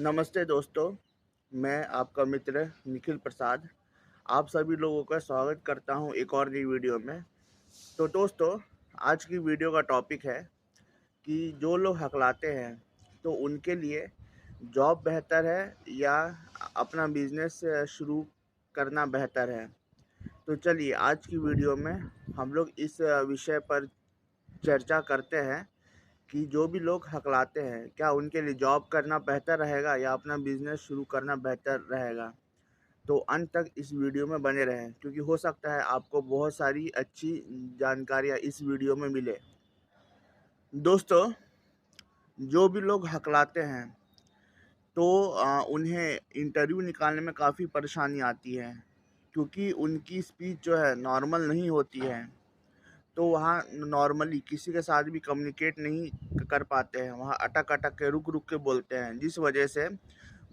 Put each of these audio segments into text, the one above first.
नमस्ते दोस्तों, मैं आपका मित्र निखिल प्रसाद। आप सभी लोगों का स्वागत करता हूं एक और नई वीडियो में। तो दोस्तों, आज की वीडियो का टॉपिक है कि जो लोग हकलाते हैं, तो उनके लिए जॉब बेहतर है या अपना बिजनेस शुरू करना बेहतर है। तो चलिए, आज की वीडियो में हम लोग इस विषय पर चर्चा करते हैं कि जो भी लोग हकलाते हैं, क्या उनके लिए जॉब करना बेहतर रहेगा या अपना बिजनेस शुरू करना बेहतर रहेगा। तो अंत तक इस वीडियो में बने रहें, क्योंकि हो सकता है आपको बहुत सारी अच्छी जानकारियाँ इस वीडियो में मिले। दोस्तों, जो भी लोग हकलाते हैं, तो उन्हें इंटरव्यू निकालने में काफ़ी परेशानी आती है, क्योंकि उनकी स्पीच जो है नॉर्मल नहीं होती है। तो वहाँ नॉर्मली किसी के साथ भी कम्युनिकेट नहीं कर पाते हैं, वहाँ अटक-अटक के, रुक-रुक के बोलते हैं, जिस वजह से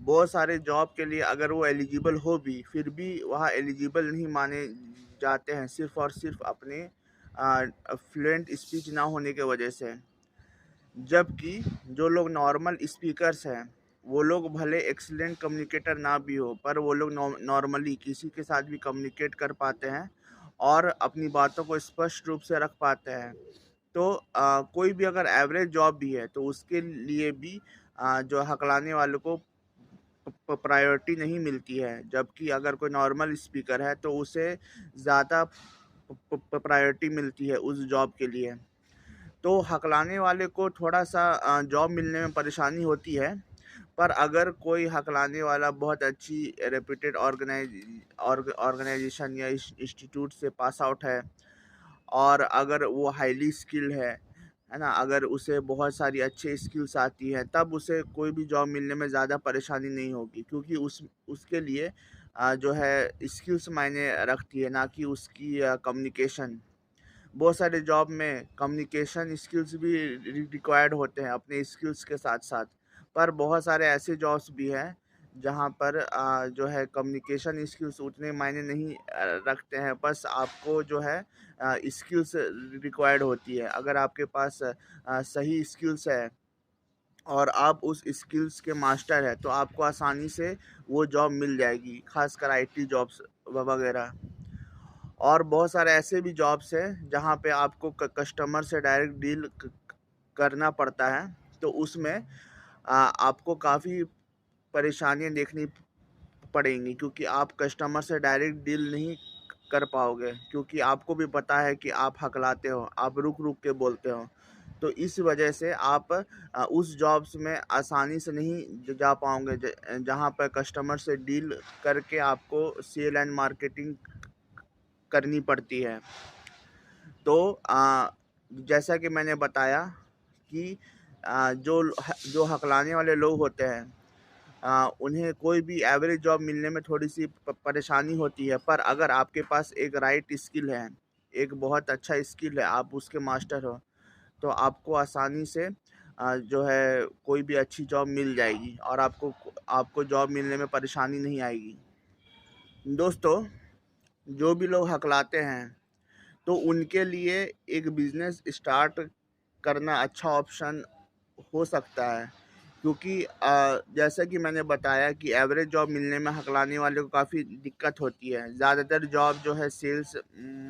बहुत सारे जॉब के लिए अगर वो एलिजिबल हो भी, फिर भी वहाँ एलिजिबल नहीं माने जाते हैं, सिर्फ़ और सिर्फ़ अपने फ्लुएंट स्पीच ना होने के वजह से। जबकि जो लोग नॉर्मल स्पीकर्स हैं, वो लोग भले एक्सीलेंट कम्युनिकेटर ना भी हो, पर वो लोग नॉर्मली किसी के साथ भी कम्युनिकेट कर पाते हैं और अपनी बातों को स्पष्ट रूप से रख पाते हैं। तो कोई भी अगर एवरेज जॉब भी है, तो उसके लिए भी जो हकलाने वालों को प्रायोरिटी नहीं मिलती है। जबकि अगर कोई नॉर्मल स्पीकर है, तो उसे ज़्यादा प्रायोरिटी मिलती है उस जॉब के लिए। तो हकलाने वाले को थोड़ा-सा जॉब मिलने में परेशानी होती है, पर अगर कोई हकलाने वाला बहुत अच्छी रेप्यूटेड ऑर्गेनाइजेशन या इंस्टीट्यूट से पास आउट है और अगर वो हाईली स्किल्ड है ना? अगर उसे बहुत सारी अच्छी स्किल्स आती हैं, तब उसे कोई भी जॉब मिलने में ज़्यादा परेशानी नहीं होगी, क्योंकि उसके लिए जो है स्किल्स मायने रखती है, ना कि उसकी कम्युनिकेशन। बहुत सारे जॉब में कम्युनिकेशन स्किल्स भी रिक्वायर्ड होते हैं अपने स्किल्स के साथ-साथ। पर बहुत सारे ऐसे जॉब्स भी हैं जहाँ पर जो है कम्युनिकेशन स्किल्स उतने मायने नहीं रखते हैं, बस आपको जो है स्किल्स रिक्वायर्ड होती है। अगर आपके पास सही स्किल्स है और आप उस स्किल्स के मास्टर हैं, तो आपको आसानी से वो जॉब मिल जाएगी, ख़ासकर आईटी जॉब्स वगैरह। और बहुत सारे ऐसे भी जॉब्स हैं जहाँ पे आपको कस्टमर से डायरेक्ट डील करना पड़ता है, तो उसमें आपको काफ़ी परेशानियाँ देखनी पड़ेंगी, क्योंकि आप कस्टमर से डायरेक्ट डील नहीं कर पाओगे, क्योंकि आपको भी पता है कि आप हकलाते हो, आप रुक रुक के बोलते हो। तो इस वजह से आप उस जॉब्स में आसानी से नहीं जा पाओगे जहाँ पर कस्टमर से डील करके आपको सेल एंड मार्केटिंग करनी पड़ती है। तो जैसा कि मैंने बताया कि जो हकलाने वाले लोग होते हैं, उन्हें कोई भी एवरेज जॉब मिलने में थोड़ी-सी परेशानी होती है, पर अगर आपके पास एक राइट स्किल है, एक बहुत अच्छा स्किल है, आप उसके मास्टर हो, तो आपको आसानी से जो है कोई भी अच्छी जॉब मिल जाएगी और आपको जॉब मिलने में परेशानी नहीं आएगी। दोस्तों, जो भी लोग हकलाते हैं, तो उनके लिए एक बिज़नेस स्टार्ट करना अच्छा ऑप्शन हो सकता है, क्योंकि जैसा कि मैंने बताया कि एवरेज जॉब मिलने में हकलाने वाले को काफ़ी दिक्कत होती है। ज़्यादातर जॉब जो है सेल्स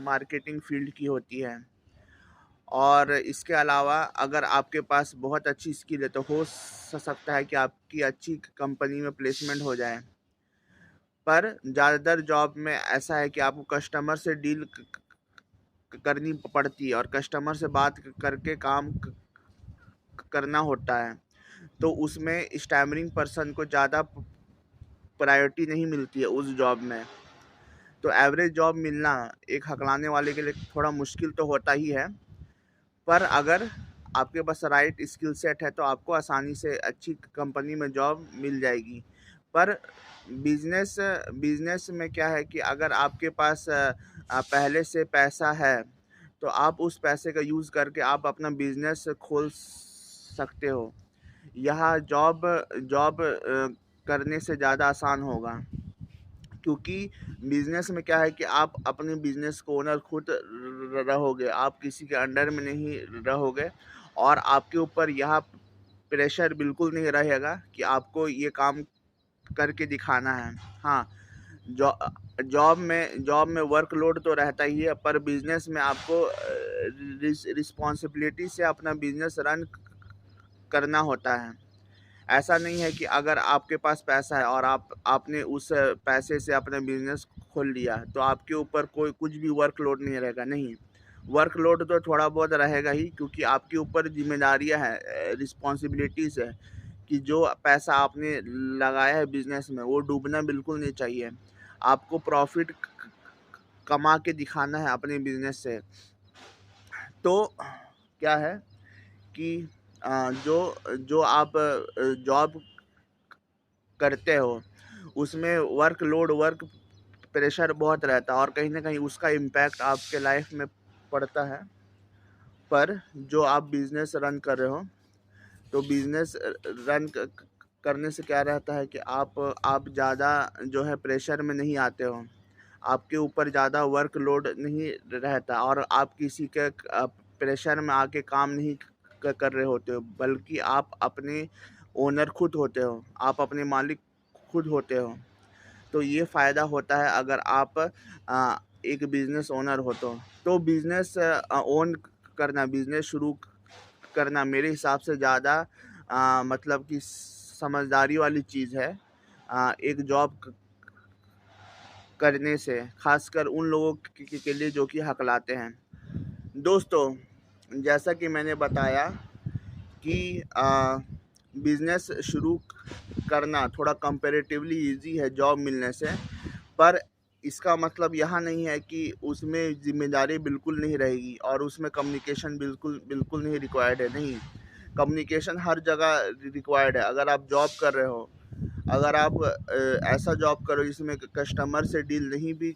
मार्केटिंग फील्ड की होती है और इसके अलावा अगर आपके पास बहुत अच्छी स्किल है, तो हो सकता है कि आपकी अच्छी कंपनी में प्लेसमेंट हो जाए। पर ज़्यादातर जॉब में ऐसा है कि आपको कस्टमर से डील करनी पड़ती है और कस्टमर से बात करके काम करना होता है, तो उसमें स्टैमरिंग पर्सन को ज़्यादा प्रायोरिटी नहीं मिलती है उस जॉब में। तो एवरेज जॉब मिलना एक हकलाने वाले के लिए थोड़ा मुश्किल तो होता ही है, पर अगर आपके पास राइट स्किल सेट है, तो आपको आसानी से अच्छी कंपनी में जॉब मिल जाएगी। पर बिजनेस बिजनेस में क्या है कि अगर आपके पास पहले से पैसा है, तो आप उस पैसे का यूज़ करके आप अपना बिजनेस खोल सकते हो। यह जॉब जॉब करने से ज़्यादा आसान होगा, क्योंकि बिजनेस में क्या है कि आप अपने बिजनेस को ओनर खुद रहोगे, आप किसी के अंडर में नहीं रहोगे और आपके ऊपर यह प्रेशर बिल्कुल नहीं रहेगा कि आपको ये काम करके दिखाना है। हाँ, जॉ जॉब में वर्कलोड तो रहता ही है, पर बिज़नेस में आपको रिस्पॉन्सिबिलिटी से अपना बिज़नेस रन करना होता है। ऐसा नहीं है कि अगर आपके पास पैसा है और आपने उस पैसे से अपना बिज़नेस खोल लिया, तो आपके ऊपर कोई कुछ भी वर्कलोड नहीं रहेगा, नहीं। वर्कलोड तो थोड़ा बहुत रहेगा ही, क्योंकि आपके ऊपर ज़िम्मेदारियाँ हैं, रिस्पॉन्सिबिलिटीज़ है कि जो पैसा आपने लगाया है बिज़नेस में, वो डूबना बिल्कुल नहीं चाहिए। आपको प्रॉफ़िट कमा के दिखाना है अपने बिज़नेस से। तो क्या है कि जो जो आप जॉब करते हो, उसमें वर्क प्रेशर बहुत रहता है और कहीं न कहीं उसका इम्पैक्ट आपके लाइफ़ में पड़ता है। पर जो आप बिज़नेस रन कर रहे हो, तो बिज़नेस रन करने से क्या रहता है कि आप ज़्यादा जो है प्रेशर में नहीं आते हो। आपके ऊपर ज़्यादा वर्कलोड नहीं रहता और आप किसी के प्रेशर में आके काम नहीं कर रहे होते हो, बल्कि आप अपने ओनर खुद होते हो, आप अपने मालिक खुद होते हो। तो ये फ़ायदा होता है अगर आप एक बिज़नेस ओनर हो तो बिज़नेस ओन करना, बिज़नेस शुरू करना मेरे हिसाब से ज़्यादा मतलब कि समझदारी वाली चीज़ है, एक जॉब करने से, ख़ासकर उन लोगों के लिए जो कि हकलाते हैं। दोस्तों, जैसा कि मैंने बताया कि बिज़नेस शुरू करना थोड़ा कंपैरेटिवली ईज़ी है जॉब मिलने से, पर इसका मतलब यह नहीं है कि उसमें ज़िम्मेदारी बिल्कुल नहीं रहेगी और उसमें कम्युनिकेशन बिल्कुल बिल्कुल नहीं रिक्वायर्ड है, नहीं। कम्युनिकेशन हर जगह रिक्वायर्ड है। अगर आप जॉब कर रहे हो, अगर आप ऐसा जॉब करो जिसमें कस्टमर से डील नहीं भी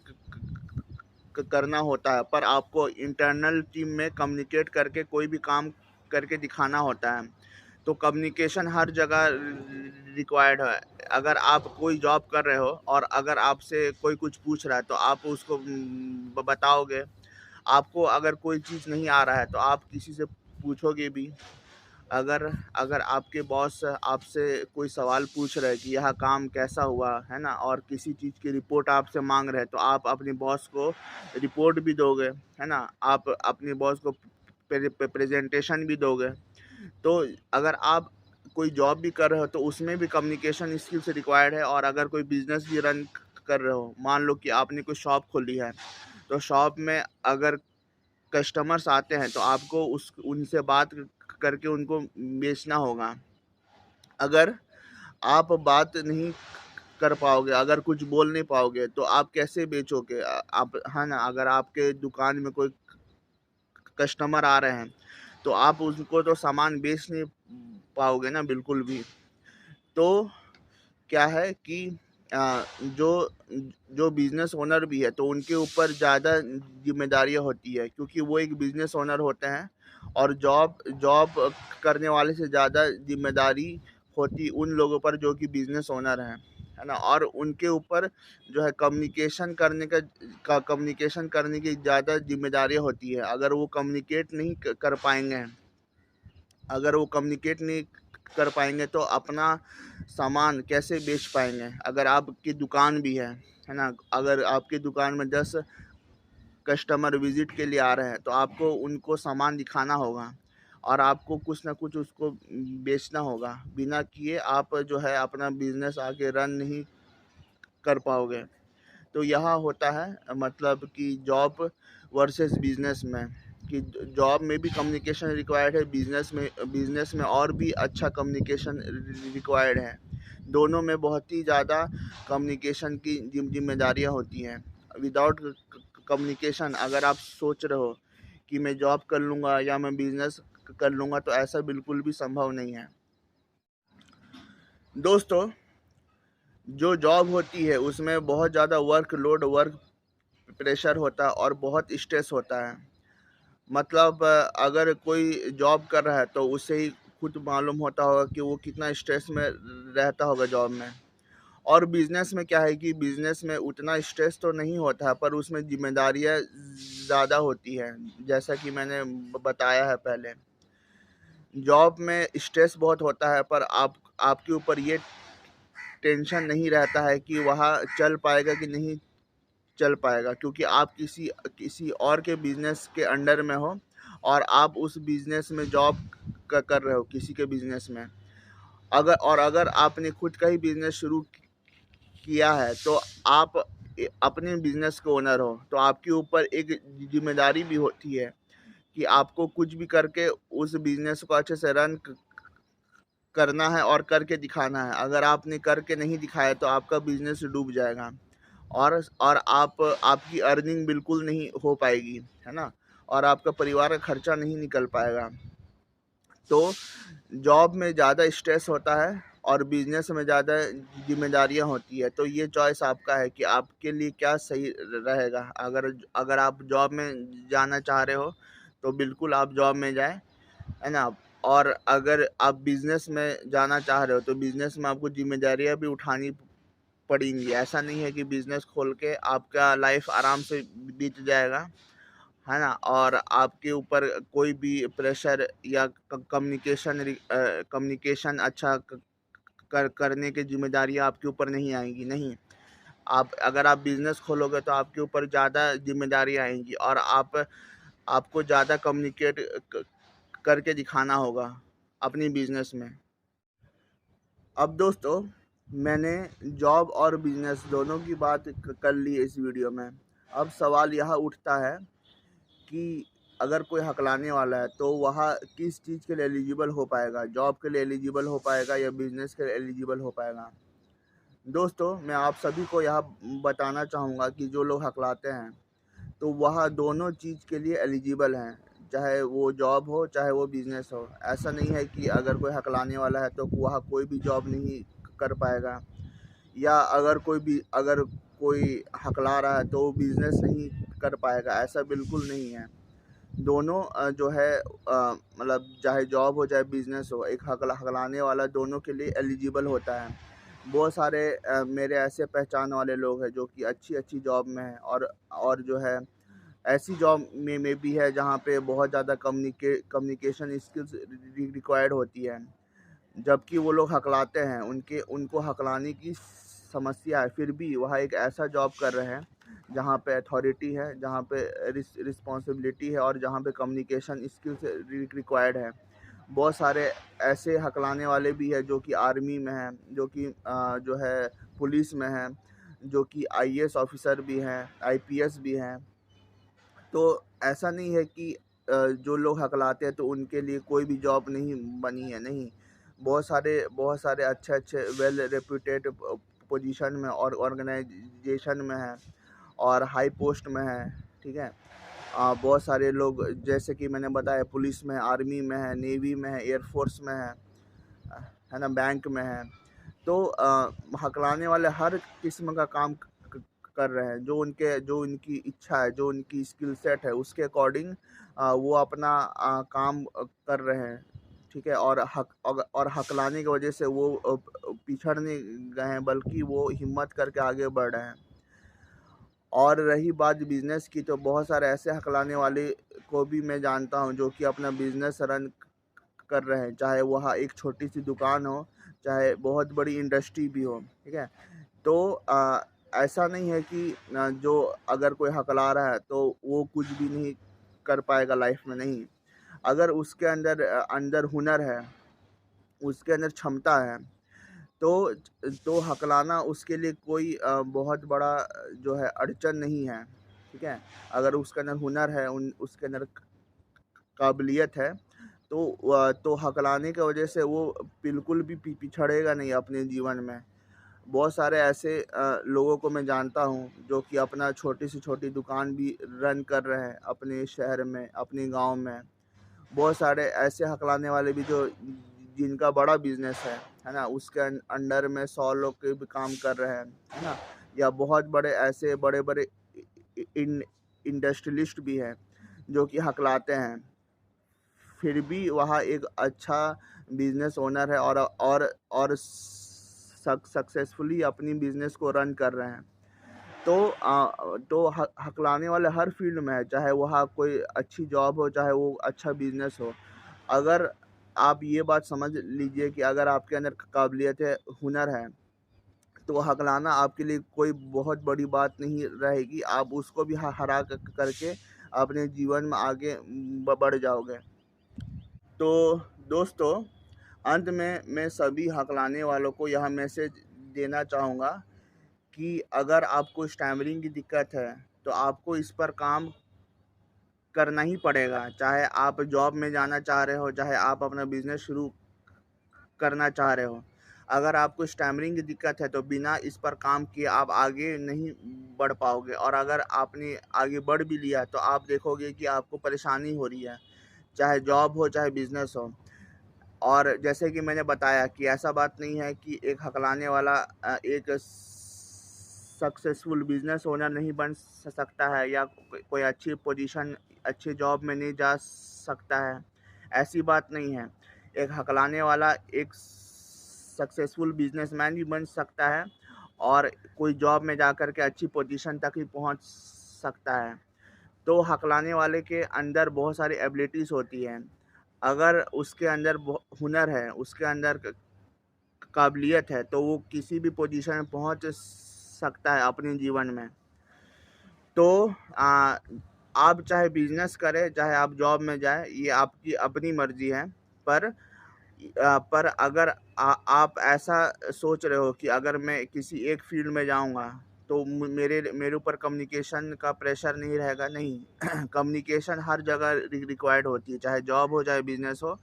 करना होता है, पर आपको इंटरनल टीम में कम्युनिकेट करके कोई भी काम करके दिखाना होता है, तो कम्युनिकेशन हर जगह रिक्वायर्ड है। अगर आप कोई जॉब कर रहे हो और अगर आपसे कोई कुछ पूछ रहा है, तो आप उसको बताओगे। आपको अगर कोई चीज़ नहीं आ रहा है, तो आप किसी से पूछोगे भी। अगर अगर आपके बॉस आपसे कोई सवाल पूछ रहे हैं कि यह काम कैसा हुआ, है ना? और किसी चीज़ की रिपोर्ट आपसे माँग रहे हैं, तो आप अपने बॉस को रिपोर्ट भी दोगे, है ना? आप अपने बॉस को प्रेज़ेंटेशन भी दोगे। तो अगर आप कोई जॉब भी कर रहे हो, तो उसमें भी कम्युनिकेशन स्किल्स रिक्वायर्ड है और अगर कोई बिज़नेस भी रन कर रहे हो, मान लो कि आपने कोई शॉप खोली है, तो शॉप में अगर कस्टमर्स आते हैं, तो आपको उस उनसे बात करके उनको बेचना होगा। अगर आप बात नहीं कर पाओगे, अगर कुछ बोल नहीं पाओगे, तो आप कैसे बेचोगे? आप, है ना? अगर आपके दुकान में कोई कस्टमर आ रहे हैं, तो आप उनको तो सामान बेच नहीं पाओगे ना बिल्कुल भी। तो क्या है कि जो जो बिज़नेस ओनर भी है, तो उनके ऊपर ज़्यादा ज़िम्मेदारियाँ होती है, क्योंकि वो एक बिज़नेस ओनर होते हैं और जॉब जॉब करने वाले से ज़्यादा ज़िम्मेदारी होती उन लोगों पर जो कि बिज़नेस ओनर हैं, है ना? और उनके ऊपर जो है कम्युनिकेशन करने की ज़्यादा ज़िम्मेदारियाँ होती है। अगर वो कम्युनिकेट नहीं कर पाएँगे, तो अपना सामान कैसे बेच पाएँगे? अगर आपकी दुकान भी है ना? अगर आपकी दुकान में 10 कस्टमर विज़िट के लिए आ रहे हैं, तो आपको उनको सामान दिखाना होगा और आपको कुछ ना कुछ उसको बेचना होगा। बिना किए आप जो है अपना बिज़नेस आगे रन नहीं कर पाओगे। तो यहाँ होता है मतलब कि जॉब वर्सेस बिजनेस में, कि जॉब में भी कम्युनिकेशन रिक्वायर्ड है, बिजनेस में और भी अच्छा कम्युनिकेशन रिक्वायर्ड है। दोनों में बहुत ही ज़्यादा कम्युनिकेशन की जिम्मेदारियाँ होती हैं। विदाउट कम्युनिकेशन अगर आप सोच रहे हो कि मैं जॉब कर लूँगा या मैं बिजनेस कर लूँगा, तो ऐसा बिल्कुल भी संभव नहीं है। दोस्तों, जो जॉब होती है उसमें बहुत ज़्यादा वर्क प्रेशर होता है और बहुत स्ट्रेस होता है। मतलब अगर कोई जॉब कर रहा है, तो उसे ही खुद मालूम होता होगा कि वो कितना स्ट्रेस में रहता होगा जॉब में। और बिज़नेस में क्या है कि बिज़नेस में उतना स्ट्रेस तो नहीं होता है, पर उसमें ज़िम्मेदारियाँ ज़्यादा होती हैं, जैसा कि मैंने बताया है पहले। जॉब में स्ट्रेस बहुत होता है, पर आपके ऊपर ये टेंशन नहीं रहता है कि वहाँ चल पाएगा कि नहीं चल पाएगा, क्योंकि आप किसी किसी और के बिजनेस के अंडर में हो और आप उस बिजनेस में जॉब कर रहे हो किसी के बिजनेस में। अगर आपने खुद का ही बिजनेस शुरू किया है तो आप अपने बिजनेस के ओनर हो, तो आपके ऊपर एक जिम्मेदारी भी होती है कि आपको कुछ भी करके उस बिजनेस को अच्छे से रन करना है और करके दिखाना है। अगर आपने करके नहीं दिखाया तो आपका बिजनेस डूब जाएगा और आपकी अर्निंग बिल्कुल नहीं हो पाएगी, है ना? और आपका परिवार का खर्चा नहीं निकल पाएगा। तो जॉब में ज़्यादा स्ट्रेस होता है और बिजनेस में ज़्यादा जिम्मेदारियां होती है, तो ये चॉइस आपका है कि आपके लिए क्या सही रहेगा। अगर अगर आप जॉब में जाना चाह रहे हो तो बिल्कुल आप जॉब में जाएं, है ना? और अगर आप बिजनेस में जाना चाह रहे हो तो बिजनेस में आपको जिम्मेदारियां भी उठानी पड़ेंगी। ऐसा नहीं है कि बिजनेस खोल के आपका लाइफ आराम से बीत जाएगा, है ना? और आपके ऊपर कोई भी प्रेशर या कम्युनिकेशन अच्छा करने की जिम्मेदारियां आपके ऊपर नहीं आएंगी, नहीं। आप अगर आप बिजनेस खोलोगे तो आपके ऊपर ज़्यादा जिम्मेदारियां आएंगी और आपको ज़्यादा कम्युनिकेट करके दिखाना होगा अपनी बिजनेस में। अब दोस्तों, मैंने जॉब और बिजनेस दोनों की बात कर ली है इस वीडियो में। अब सवाल यह उठता है कि अगर कोई हकलाने वाला है तो वह किस चीज़ के लिए एलिजिबल हो पाएगा, जॉब के लिए एलिजिबल हो पाएगा या बिजनेस के लिए एलिजिबल हो पाएगा। दोस्तों, मैं आप सभी को यह बताना चाहूँगा कि जो लोग हकलाते हैं तो वह दोनों चीज़ के लिए एलिजिबल हैं, चाहे वो जॉब हो चाहे वो बिजनेस हो। ऐसा नहीं है कि अगर कोई हकलाने वाला है तो वह कोई भी जॉब नहीं कर पाएगा, या अगर कोई हकला रहा है तो वो बिजनेस नहीं कर पाएगा। ऐसा बिल्कुल नहीं है। दोनों जो है मतलब चाहे जॉब हो चाहे बिजनेस हो, एक हकलाने वाला दोनों के लिए एलिजिबल होता है। बहुत सारे मेरे ऐसे पहचान वाले लोग हैं जो कि अच्छी अच्छी जॉब में हैं और जो है ऐसी जॉब में भी है जहाँ पे बहुत ज़्यादा कम्युनिकेशन स्किल्स रिक्वायर्ड होती है। जबकि वो लोग हकलाते हैं, उनको हकलाने की समस्या है, फिर भी वह एक ऐसा जॉब कर रहे हैं जहाँ पे अथॉरिटी है, जहाँ पे रिस्पॉन्सिबिलिटी है और जहाँ पे कम्युनिकेशन स्किल्स रिक्वायर्ड है। बहुत सारे ऐसे हकलाने वाले भी हैं जो कि आर्मी में हैं, जो कि जो है पुलिस में हैं, जो कि आईएएस ऑफिसर भी हैं, आईपीएस भी हैं। तो ऐसा नहीं है कि जो लोग हकलाते हैं तो उनके लिए कोई भी जॉब नहीं बनी है, नहीं। बहुत सारे अच्छे अच्छे वेल रेप्यूटेड पोजीशन में और ऑर्गेनाइजेशन में हैं और हाई पोस्ट में हैं, ठीक है। बहुत सारे लोग जैसे कि मैंने बताया पुलिस में है, आर्मी में है, नेवी में है, एयरफोर्स में है ना, बैंक में है। तो हकलाने वाले हर किस्म का काम कर रहे हैं, जो उनकी इच्छा है, जो उनकी स्किल सेट है उसके अकॉर्डिंग वो अपना काम कर रहे हैं, ठीक है। और हकलाने की वजह से वो पिछड़ नहीं गए हैं, बल्कि वो हिम्मत करके आगे बढ़ रहे हैं। और रही बात बिजनेस की, तो बहुत सारे ऐसे हकलाने वाले को भी मैं जानता हूँ जो कि अपना बिजनेस रन कर रहे हैं, चाहे वह एक छोटी सी दुकान हो, चाहे बहुत बड़ी इंडस्ट्री भी हो, ठीक है। तो ऐसा नहीं है कि जो अगर कोई हकला रहा है तो वो कुछ भी नहीं कर पाएगा लाइफ में, नहीं। अगर उसके अंदर अंदर हुनर है, उसके अंदर क्षमता है, तो हकलाना उसके लिए कोई बहुत बड़ा जो है अड़चन नहीं है, ठीक है। अगर उसके अंदर हुनर है, उसके अंदर काबिलियत है, तो तो हकलाने की वजह से वो बिल्कुल भी पिछड़ेगा नहीं अपने जीवन में। बहुत सारे ऐसे लोगों को मैं जानता हूँ जो कि अपना छोटी से छोटी दुकान भी रन कर रहे हैं अपने शहर में, अपने गांव में। बहुत सारे ऐसे हकलाने वाले भी जो जिनका बड़ा बिजनेस है ना, उसके अंडर में 100 लोग के भी काम कर रहे हैं, है ना। या बहुत बड़े ऐसे बड़े बड़े इंडस्ट्रियलिस्ट भी हैं जो कि हकलाते हैं, फिर भी वह एक अच्छा बिजनेस ओनर है और सक्सेसफुली अपनी बिजनेस को रन कर रहे हैं। तो हकलाने वाले हर फील्ड में है, चाहे वह कोई अच्छी जॉब हो चाहे वो अच्छा बिजनेस हो। अगर आप ये बात समझ लीजिए कि अगर आपके अंदर काबिलियत है, हुनर है, तो हकलाना आपके लिए कोई बहुत बड़ी बात नहीं रहेगी। आप उसको भी हरा करके अपने जीवन में आगे बढ़ जाओगे। तो दोस्तों, अंत में मैं सभी हकलाने वालों को यह मैसेज देना चाहूँगा कि अगर आपको स्टैमरिंग की दिक्कत है, तो आपको इस पर काम करना ही पड़ेगा। चाहे आप जॉब में जाना चाह रहे हो, चाहे आप अपना बिज़नेस शुरू करना चाह रहे हो। अगर आपको स्टैमरिंग की दिक्कत है, तो बिना इस पर काम किए आप आगे नहीं बढ़ पाओगे, और अगर आपने आगे बढ़ भी लिया, तो आप देखोगे कि आपको परेशानी हो रही है, चाहे जॉब हो, चाहे बिज़नेस हो। और जैसे कि मैंने बताया कि ऐसा बात नहीं है कि एक हकलाने वाला एक सक्सेसफुल बिजनेस ओनर नहीं बन सकता है, या कोई अच्छी पोजीशन, अच्छी जॉब में नहीं जा सकता है। ऐसी बात नहीं है। एक हकलाने वाला एक सक्सेसफुल बिजनेसमैन भी बन सकता है, और कोई जॉब में जा कर के अच्छी पोजीशन तक भी पहुंच सकता है। तो हकलाने वाले के अंदर बहुत सारी एबिलिटीज़ होती हैं। अगर उसके अंदर हुनर है, उसके अंदर काबिलियत है, तो वो किसी भी पोजीशन में पहुंच सकता है अपने जीवन में। तो आप चाहे बिजनेस करें, चाहे आप जॉब में जाएं, ये आपकी अपनी मर्जी है। पर पर अगर आप ऐसा सोच रहे हो कि अगर मैं किसी एक फील्ड में जाऊंगा, तो मेरे मेरे ऊपर कम्युनिकेशन का प्रेशर नहीं रहेगा, नहीं। कम्युनिकेशन हर जगह रिक्वायर्ड होती है, चाहे जॉब हो, चाहे बिजनेस हो।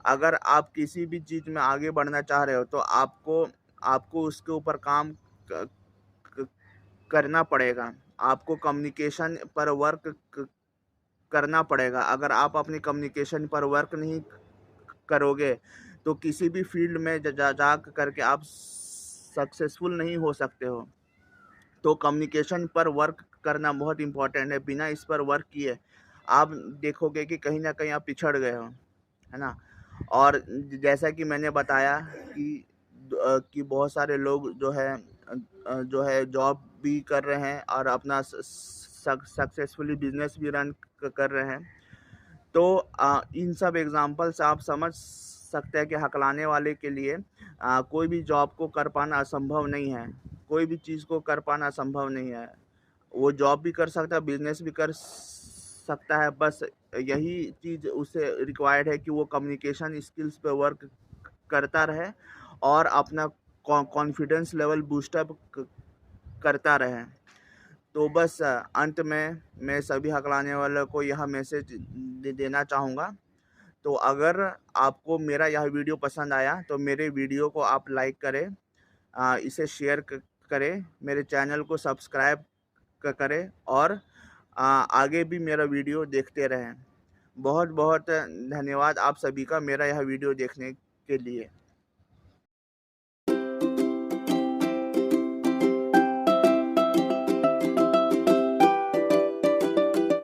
अगर आप किसी भी चीज़ में आगे बढ़ना चाह रहे हो, तो आपको आपको उसके ऊपर काम क क करना पड़ेगा। आपको कम्युनिकेशन पर वर्क करना पड़ेगा। अगर आप अपनी कम्युनिकेशन पर वर्क नहीं करोगे, तो किसी भी फील्ड में जा करके आप सक्सेसफुल नहीं हो सकते हो। तो कम्युनिकेशन पर वर्क करना बहुत इम्पोर्टेंट है। बिना इस पर वर्क किए आप देखोगे कि कहीं न कहीं आप पिछड़ गए हो, है ना? और जैसा कि मैंने बताया कि बहुत सारे लोग जो है जॉब भी कर रहे हैं, और अपना सक्सेसफुली बिजनेस भी रन कर रहे हैं। तो इन सब एग्जाम्पल से आप समझ सकते हैं कि हकलाने वाले के लिए कोई भी जॉब को कर पाना असंभव नहीं है। कोई भी चीज़ को कर पाना असंभव नहीं है। वो जॉब भी कर सकता है, बिजनेस भी कर सकता है। बस यही चीज़ उसे रिक्वायर्ड है कि वो कम्युनिकेशन स्किल्स पे वर्क करता रहे, और अपना कॉन्फिडेंस लेवल बूस्टअप करता रहे। तो बस अंत में मैं सभी हकलाने वालों को यह मैसेज देना चाहूँगा। तो अगर आपको मेरा यह वीडियो पसंद आया, तो मेरे वीडियो को आप लाइक करें, इसे शेयर करें, मेरे चैनल को सब्सक्राइब करें, और आगे भी मेरा वीडियो देखते रहें। बहुत बहुत धन्यवाद आप सभी का मेरा यह वीडियो देखने के लिए।